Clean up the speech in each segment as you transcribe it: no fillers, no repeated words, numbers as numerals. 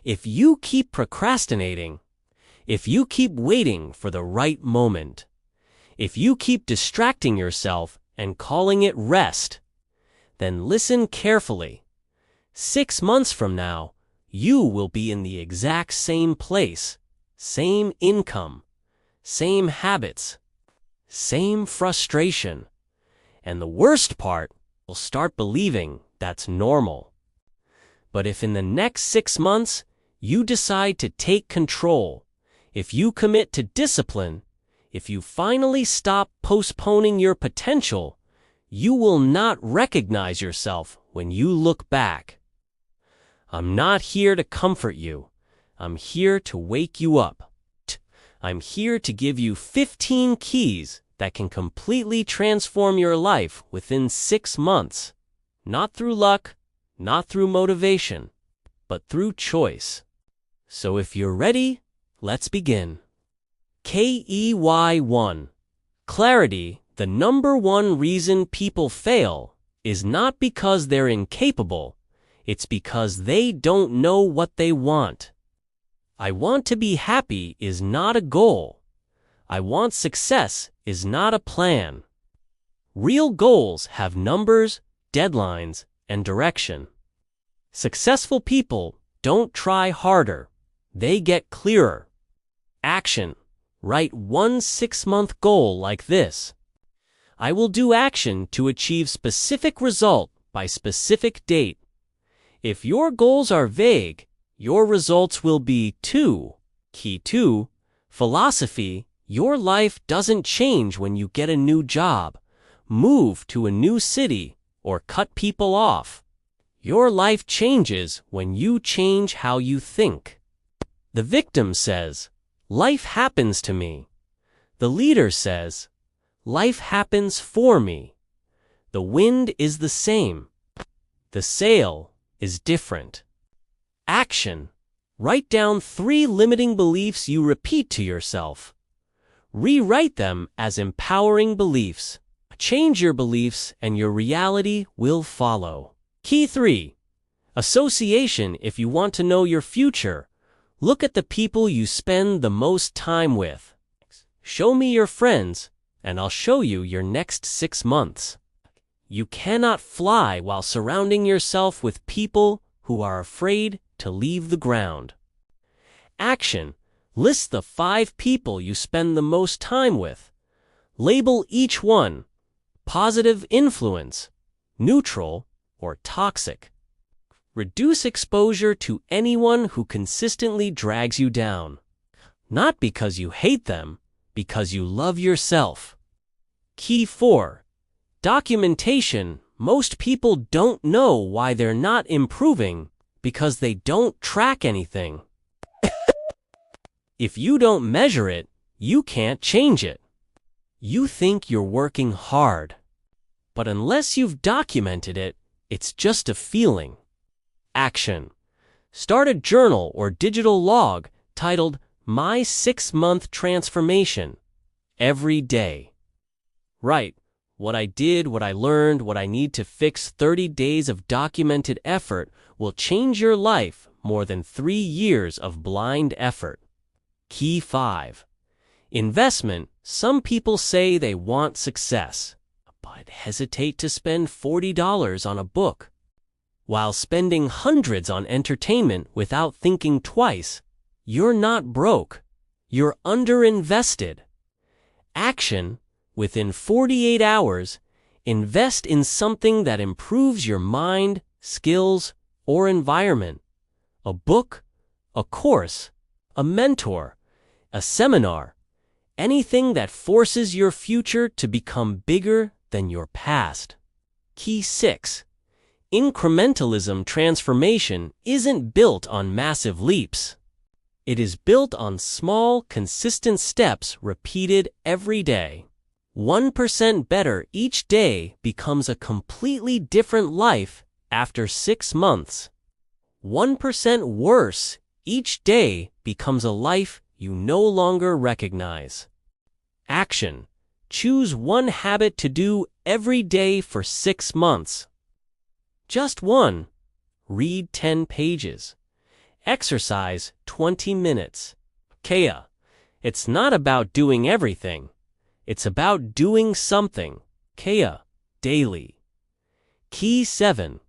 If you keep procrastinating, if you keep waiting for the right moment, if you keep distracting yourself and calling it rest, then listen carefully. 6 months from now, you will be in the exact same place, same income, same habits, same frustration. And the worst part, you'll start believing that's normal. But if in the next 6 months, you decide to take control, if you commit to discipline, if you finally stop postponing your potential, you will not recognize yourself when you look back. I'm not here to comfort you. I'm here to wake you up. I'm here to give you 15 keys that can completely transform your life within 6 months. Not through luck, not through motivation, but through choice. So if you're ready, let's begin. KEY1. Clarity. The number one reason people fail is not because they're incapable, it's because they don't know what they want. I want to be happy is not a goal. I want success is not a plan. Real goals have numbers, deadlines, and direction. Successful people don't try harder. They get clearer. Action. Write one 6-month goal like this. I will do action to achieve specific result by specific date. If your goals are vague, your results will be 2. Key 2. Philosophy. Your life doesn't change when you get a new job, move to a new city, or cut people off. Your life changes when you change how you think. The victim says, "Life happens to me." The leader says, "Life happens for me." The wind is the same. The sail is different. Action. Write down 3 limiting beliefs you repeat to yourself. Rewrite them as empowering beliefs. Change your beliefs and your reality will follow. Key 3. Association. If you want to know your future, look at the people you spend the most time with. Show me your friends, and I'll show you your next 6 months. You cannot fly while surrounding yourself with people who are afraid to leave the ground. Action. List the 5 people you spend the most time with. Label each one: positive influence, neutral, or toxic. Reduce exposure to anyone who consistently drags you down. Not because you hate them, because you love yourself. Key 4. Documentation. Most people don't know why they're not improving because they don't track anything. If you don't measure it, you can't change it. You think you're working hard, but unless you've documented it, it's just a feeling. Action. Start a journal or digital log titled My 6-Month Transformation every day. Write what I did, what I learned, what I need to fix. 30 days of documented effort will change your life more than 3 years of blind effort. Key 5. Investment. Some people say they want success, but hesitate to spend $40 on a book, while spending hundreds on entertainment without thinking twice. You're not broke. You're underinvested. Action. Within 48 hours, invest in something that improves your mind, skills, or environment. A book, a course, a mentor, a seminar, anything that forces your future to become bigger than your past. Key 6. Incrementalism. Transformation isn't built on massive leaps. It is built on small, consistent steps repeated every day. 1% better each day becomes a completely different life after 6 months. 1% worse each day becomes a life you no longer recognize. Action. Choose one habit to do every day for 6 months. Just one. Read 10 pages. Exercise 20 minutes. Kea, it's not about doing everything. It's about doing something. Kea, daily. Key 7.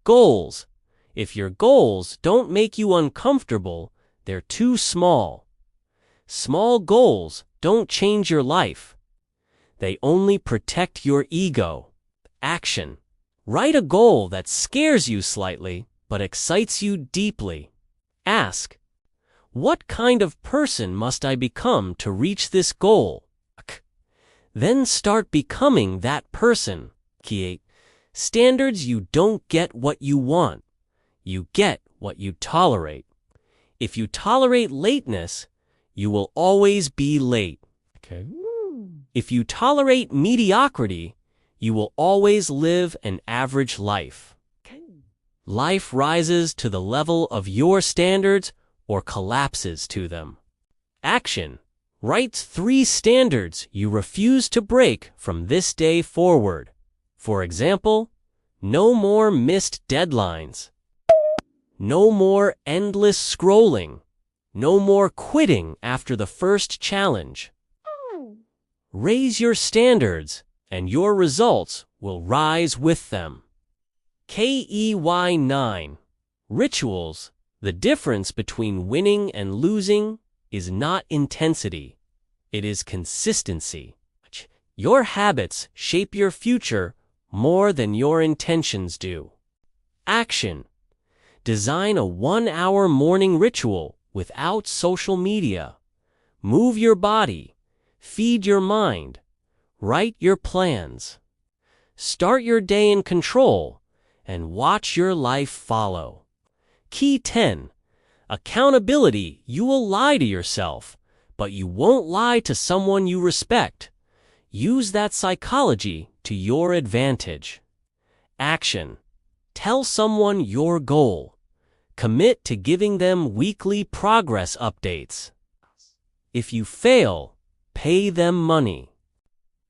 Goals. If your goals don't make you uncomfortable, they're too small. Small goals don't change your life. They only protect your ego. Action. Write a goal that scares you slightly, but excites you deeply. Ask, what kind of person must I become to reach this goal? Then start becoming that person. Key 8. Standards. You don't get what you want. You get what you tolerate. If you tolerate lateness, you will always be late. Okay. If you tolerate mediocrity, you will always live an average life. Okay. Life rises to the level of your standards or collapses to them. Action. Write 3 standards you refuse to break from this day forward. For example, no more missed deadlines. No more endless scrolling. No more quitting after the first challenge. Raise your standards, and your results will rise with them. KEY 9. Rituals. The difference between winning and losing is not intensity. It is consistency. Your habits shape your future more than your intentions do. Action. Design a 1-hour morning ritual without social media. Move your body. Feed your mind. Write your plans. Start your day in control and watch your life follow. Key 10. Accountability. You will lie to yourself, but you won't lie to someone you respect. Use that psychology to your advantage. Action. Tell someone your goal. Commit to giving them weekly progress updates. If you fail, pay them money.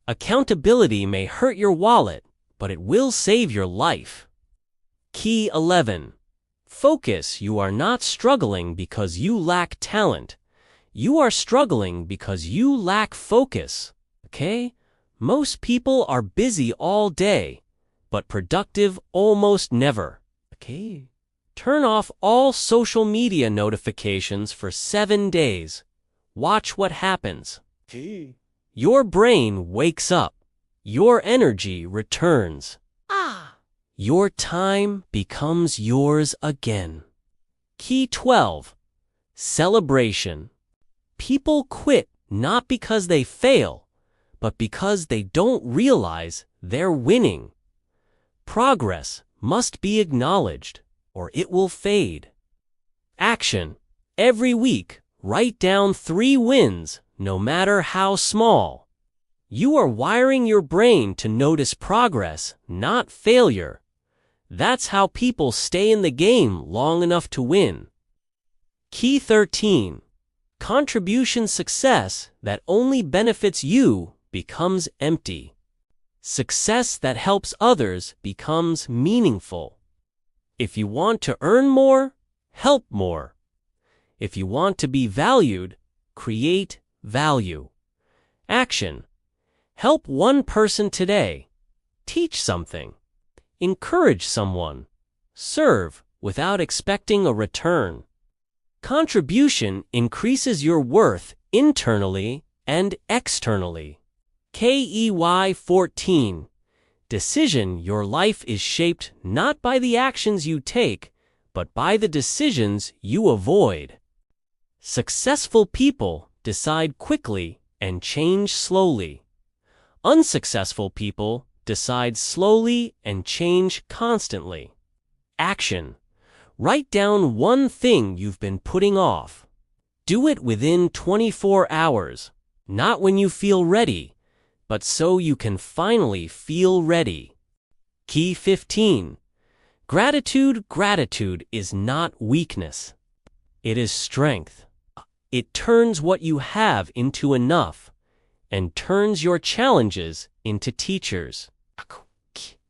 Accountability may hurt your wallet, but it will save your life. Key 11. Focus. You are not struggling because you lack talent. You are struggling because you lack focus. Okay? Most people are busy all day, but productive almost never. Okay? Turn off all social media notifications for 7 days. Watch what happens. Your brain wakes up. Your energy returns. Your time becomes yours again. Key 12. Celebration. People quit not because they fail, but because they don't realize they're winning. Progress must be acknowledged, or it will fade. Action. Every week, write down 3 wins, no matter how small. You are wiring your brain to notice progress, not failure. That's how people stay in the game long enough to win. Key 13. Contribution. Success that only benefits you becomes empty. Success that helps others becomes meaningful. If you want to earn more, help more. If you want to be valued, create value. Action. Help one person today. Teach something. Encourage someone. Serve without expecting a return. Contribution increases your worth internally and externally. KEY 14. Decision. Your life is shaped not by the actions you take, but by the decisions you avoid. Successful people decide quickly and change slowly. Unsuccessful people decide slowly and change constantly. Action. Write down 1 thing you've been putting off. Do it within 24 hours, not when you feel ready, but so you can finally feel ready. Key 15. Gratitude. Gratitude is not weakness. It is strength. It turns what you have into enough and turns your challenges into teachers.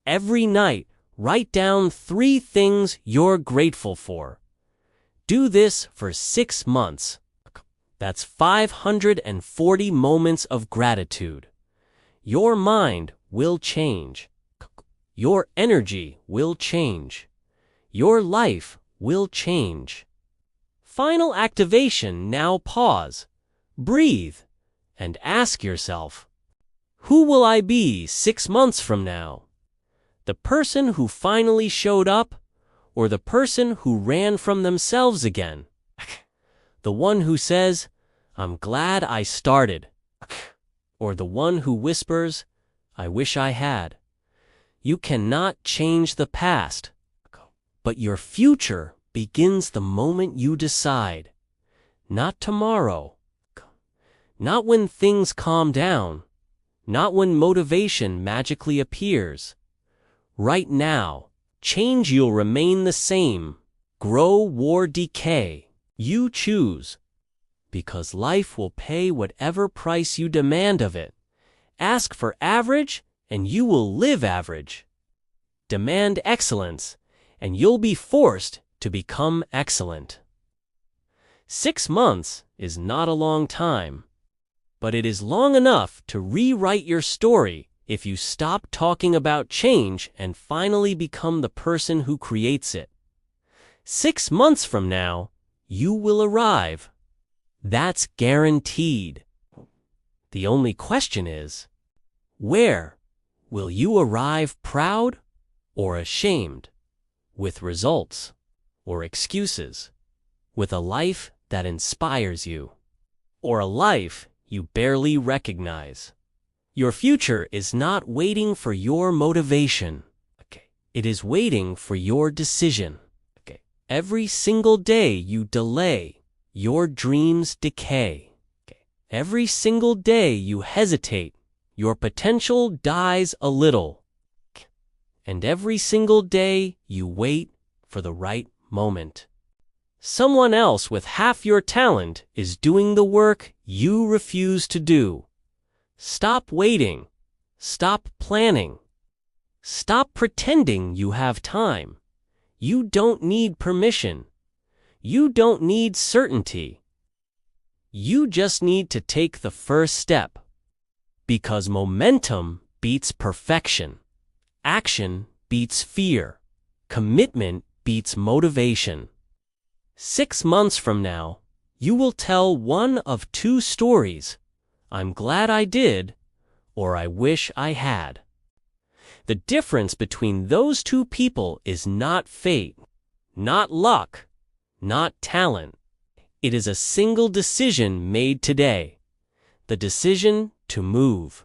Every night, write down 3 things you're grateful for. Do this for 6 months. That's 540 moments of gratitude. Your mind will change. Your energy will change. Your life will change. Final activation. Now pause, breathe, and ask yourself, who will I be 6 months from now? The person who finally showed up, or the person who ran from themselves again? The one who says, I'm glad I started, or the one who whispers, I wish I had? You cannot change the past, but your future begins the moment you decide. Not tomorrow, not when things calm down, not when motivation magically appears. Right now, change. You'll remain the same. Grow, war, decay. You choose. Because life will pay whatever price you demand of it. Ask for average, and you will live average. Demand excellence, and you'll be forced to become excellent. 6 months is not a long time, but it is long enough to rewrite your story if you stop talking about change and finally become the person who creates it. 6 months from now, you will arrive. That's guaranteed. The only question is, where will you arrive? Proud or ashamed? With results or excuses? With a life that inspires you, or a life you barely recognize? Your future is not waiting for your motivation. It is waiting for your decision. Every single day you delay, your dreams decay. Every single day you hesitate, your potential dies a little. And every single day you wait for the right moment. Someone else with half your talent is doing the work you refuse to do. Stop waiting. Stop planning. Stop pretending you have time. You don't need permission. You don't need certainty. You just need to take the first step. Because momentum beats perfection. Action beats fear. Commitment beats motivation. 6 months from now, you will tell one of 2 stories. I'm glad I did, or I wish I had. The difference between those 2 people is not fate, not luck, not talent. It is a single decision made today. The decision to move.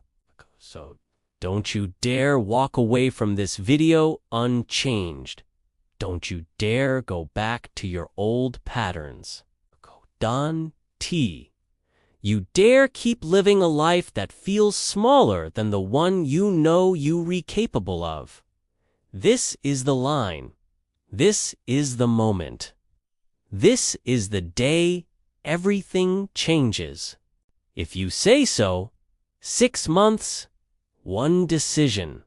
So don't you dare walk away from this video unchanged. Don't you dare go back to your old patterns. Don T. You dare keep living a life that feels smaller than the one you know you're capable of. This is the line. This is the moment. This is the day everything changes. If you say so, 6 months, 1 decision.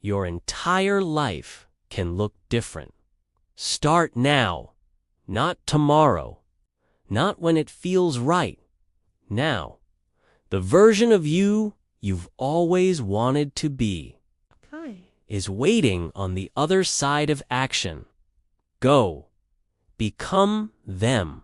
Your entire life can look different. Start now, not tomorrow, not when it feels right. Now, the version of you you've always wanted to be is waiting on the other side of action. Go, become them.